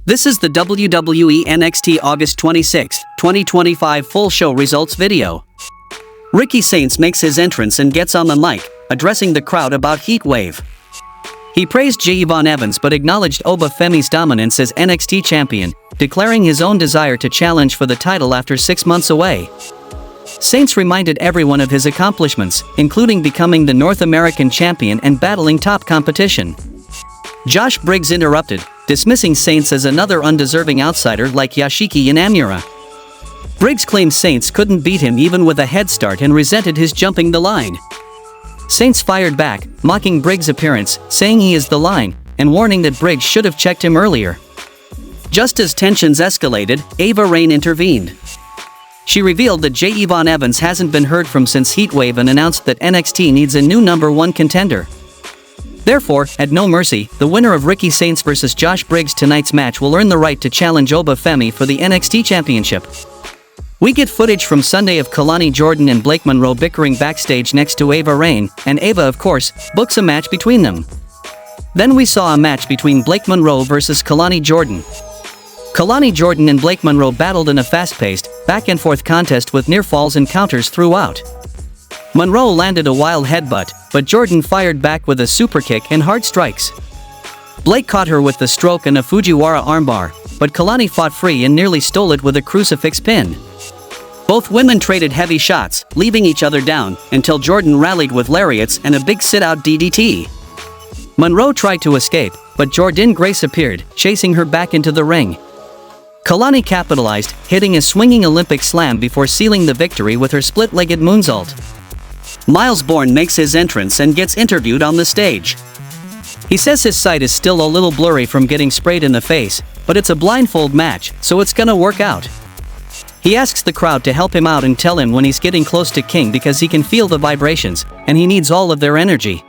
This is the WWE NXT August 26, 2025 full show results video. Ricky Saints makes his entrance and gets on the mic, addressing the crowd about Heat Wave. He praised Jordynne Evans but acknowledged Oba Femi's dominance as NXT champion, declaring his own desire to challenge for the title after 6 months away. Saints reminded everyone of his accomplishments, including becoming the North American champion and battling top competition. Josh Briggs interrupted, dismissing Saints as another undeserving outsider like Yoshiki Inamura. Briggs claimed Saints couldn't beat him even with a head start and resented his jumping the line. Saints fired back, mocking Briggs' appearance, saying he is the line, and warning that Briggs should have checked him earlier. Just as tensions escalated, Wren intervened. She revealed that Jordynne Evans hasn't been heard from since Heatwave and announced that NXT needs a new #1 contender. Therefore, at No Mercy, the winner of Ricky Saints vs Josh Briggs tonight's match will earn the right to challenge Oba Femi for the NXT Championship. We get footage from Sunday of Kelani Jordan and Blake Monroe bickering backstage next to Wren, and Ava, of course, books a match between them. Then we saw a match between Blake Monroe vs Kelani Jordan. Kelani Jordan and Blake Monroe battled in a fast-paced, back-and-forth contest with near falls and counters throughout. Monroe landed a wild headbutt, but Jordan fired back with a superkick and hard strikes. Blake caught her with the stroke and a Fujiwara armbar, but Kelani fought free and nearly stole it with a crucifix pin. Both women traded heavy shots, leaving each other down, until Jordan rallied with lariats and a big sit-out DDT. Monroe tried to escape, but Jordynne Grace appeared, chasing her back into the ring. Kelani capitalized, hitting a swinging Olympic slam before sealing the victory with her split-legged moonsault. Myles Borne makes his entrance and gets interviewed on the stage. He says his sight is still a little blurry from getting sprayed in the face, but it's a blindfold match, so it's gonna work out. He asks the crowd to help him out and tell him when he's getting close to King because he can feel the vibrations, and he needs all of their energy.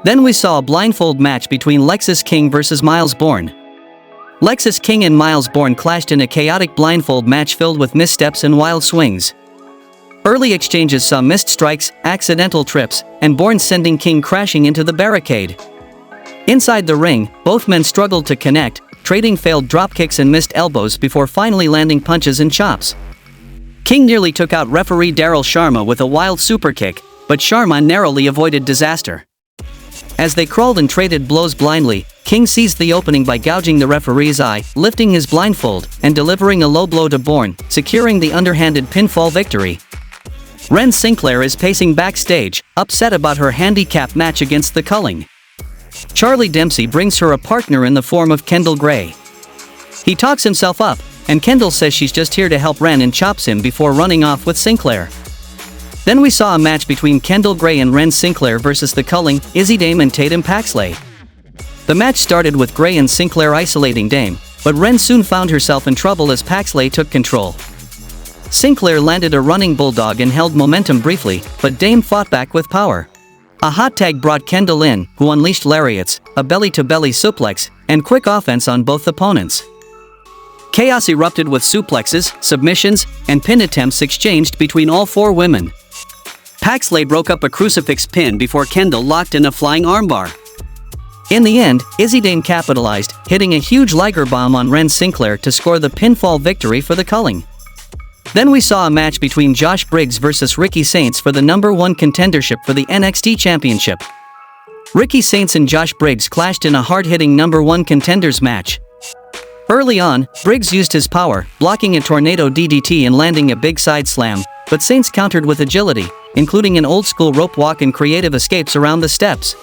Then we saw a blindfold match between Lexis King vs Myles Borne. Lexis King and Myles Borne clashed in a chaotic blindfold match filled with missteps and wild swings. Early exchanges saw missed strikes, accidental trips, and Borne sending King crashing into the barricade. Inside the ring, both men struggled to connect, trading failed dropkicks and missed elbows before finally landing punches and chops. King nearly took out referee Daryl Sharma with a wild superkick, but Sharma narrowly avoided disaster. As they crawled and traded blows blindly, King seized the opening by gouging the referee's eye, lifting his blindfold, and delivering a low blow to Borne, securing the underhanded pinfall victory. Wren Sinclair is pacing backstage, upset about her handicap match against the Culling. Charlie Dempsey brings her a partner in the form of Kendal Gray. He talks himself up, and Kendal says she's just here to help Wren and chops him before running off with Sinclair. Then we saw a match between Kendal Gray and Wren Sinclair versus the Culling, Izzi Dame and Tatum Paxley. The match started with Gray and Sinclair isolating Dame, but Wren soon found herself in trouble as Paxley took control. Sinclair landed a running bulldog and held momentum briefly, but Dame fought back with power. A hot tag brought Kendal in, who unleashed lariats, a belly-to-belly suplex, and quick offense on both opponents. Chaos erupted with suplexes, submissions, and pin attempts exchanged between all four women. Paxley broke up a crucifix pin before Kendal locked in a flying armbar. In the end, Izzi Dame capitalized, hitting a huge Liger bomb on Wren Sinclair to score the pinfall victory for the Culling. Then we saw a match between Josh Briggs vs Ricky Saints for the #1 contendership for the NXT Championship. Ricky Saints and Josh Briggs clashed in a hard-hitting #1 contenders match. Early on, Briggs used his power, blocking a tornado DDT and landing a big side slam, but Saints countered with agility, including an old-school rope walk and creative escapes around the steps.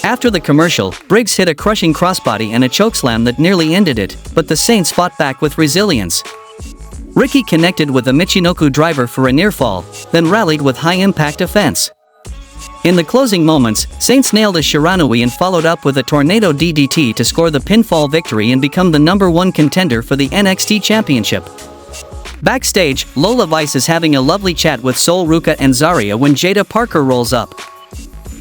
After the commercial, Briggs hit a crushing crossbody and a chokeslam that nearly ended it, but the Saints fought back with resilience. Ricky connected with a Michinoku driver for a near fall, then rallied with high-impact offense. In the closing moments, Saints nailed a Shiranui and followed up with a tornado DDT to score the pinfall victory and become the #1 contender for the NXT Championship. Backstage, Lola Vice is having a lovely chat with Soul Ruca and Zaria when Jada Parker rolls up.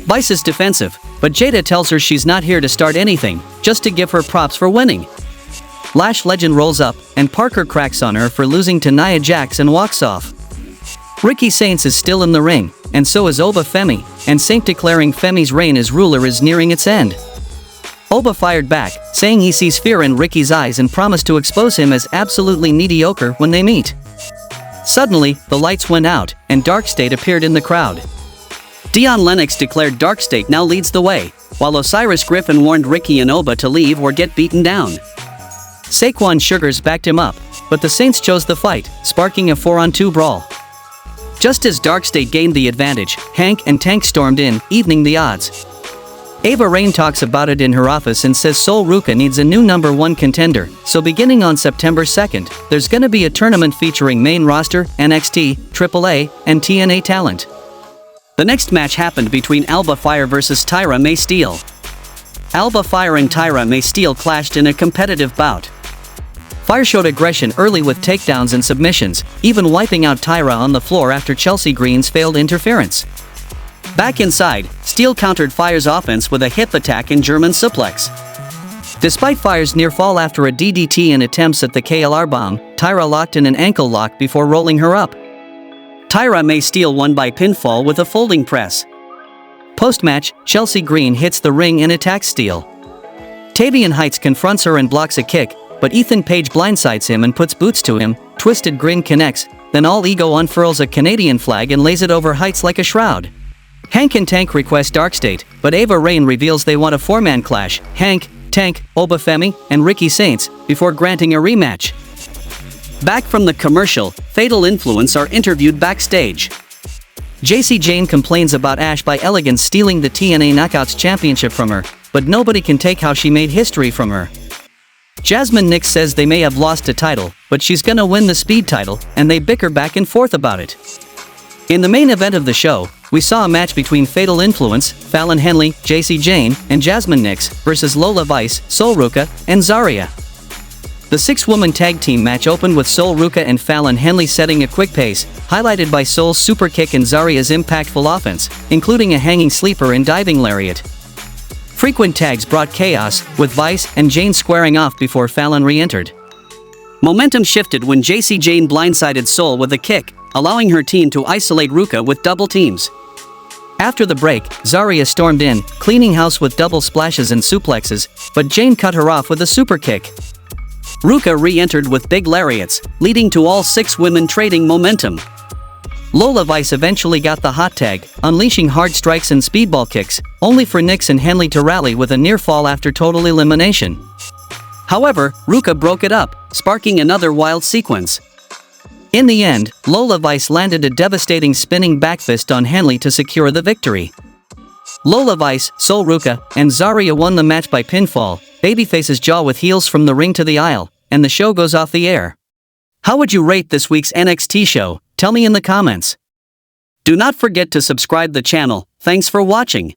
Vice is defensive, but Jada tells her she's not here to start anything, just to give her props for winning. Lash Legend rolls up, and Parker cracks on her for losing to Nia Jax and walks off. Ricky Saints is still in the ring, and so is Oba Femi, and Saint declaring Femi's reign as ruler is nearing its end. Oba fired back, saying he sees fear in Ricky's eyes and promised to expose him as absolutely mediocre when they meet. Suddenly, the lights went out, and Darkstate appeared in the crowd. Dion Lennox declared Darkstate now leads the way, while Osiris Griffin warned Ricky and Oba to leave or get beaten down. Saquon Sugars backed him up, but the Saints chose the fight, sparking a 4-on-2 brawl. Just as Darkstate gained the advantage, Hank and Tank stormed in, evening the odds. Ava Raine talks about it in her office and says Sol Ruca needs a new #1 contender, so beginning on September 2nd, there's gonna be a tournament featuring main roster, NXT, AAA, and TNA talent. The next match happened between Alba Fire vs Tyra May Steel. Alba Fire and Tyra May Steel clashed in a competitive bout. Fire showed aggression early with takedowns and submissions, even wiping out Tyra on the floor after Chelsea Green's failed interference. Back inside, Steel countered Fire's offense with a hip attack and German suplex. Despite Fire's near fall after a DDT and attempts at the KLR bomb, Tyra locked in an ankle lock before rolling her up. Tyra May Steel won by pinfall with a folding press. Post-match, Chelsea Green hits the ring and attacks Steel. Tavian Heights confronts her and blocks a kick, but Ethan Page blindsides him and puts boots to him. Twisted Grin connects, then All Ego unfurls a Canadian flag and lays it over Heights like a shroud. Hank and Tank request Darkstate, but Ava Raine reveals they want a 4-man clash, Hank, Tank, Oba Femi, and Ricky Saints, before granting a rematch. Back from the commercial, Fatal Influence are interviewed backstage. JC Jane complains about Ash by Elegance stealing the TNA Knockouts Championship from her, but nobody can take how she made history from her. Jasmine Nix says they may have lost a title, but she's gonna win the Speed title, and they bicker back and forth about it. In the main event of the show, we saw a match between Fatal Influence, Fallon Henley, JC Jane, and Jasmine Nix versus Lola Vice, Sol Ruca, and Zaria. The 6-woman tag team match opened with Sol Ruca and Fallon Henley setting a quick pace, highlighted by Sol's super kick and Zaria's impactful offense, including a hanging sleeper and diving lariat. Frequent tags brought chaos, with Vice and Jane squaring off before Fallon re-entered. Momentum shifted when JC Jane blindsided Sol with a kick, allowing her team to isolate Ruca with double teams. After the break, Zaria stormed in, cleaning house with double splashes and suplexes, but Jane cut her off with a super kick. Ruca re-entered with big lariats, leading to all 6 women trading momentum. Lola Vice eventually got the hot tag, unleashing hard strikes and speedball kicks, only for Nix and Henley to rally with a near fall after total elimination. However, Ruca broke it up, sparking another wild sequence. In the end, Lola Vice landed a devastating spinning backfist on Henley to secure the victory. Lola Vice, Sol Ruca, and Zaria won the match by pinfall, babyface's jaw with heels from the ring to the aisle, and the show goes off the air. How would you rate this week's NXT show? Tell me in the comments. Do not forget to subscribe the channel. Thanks for watching.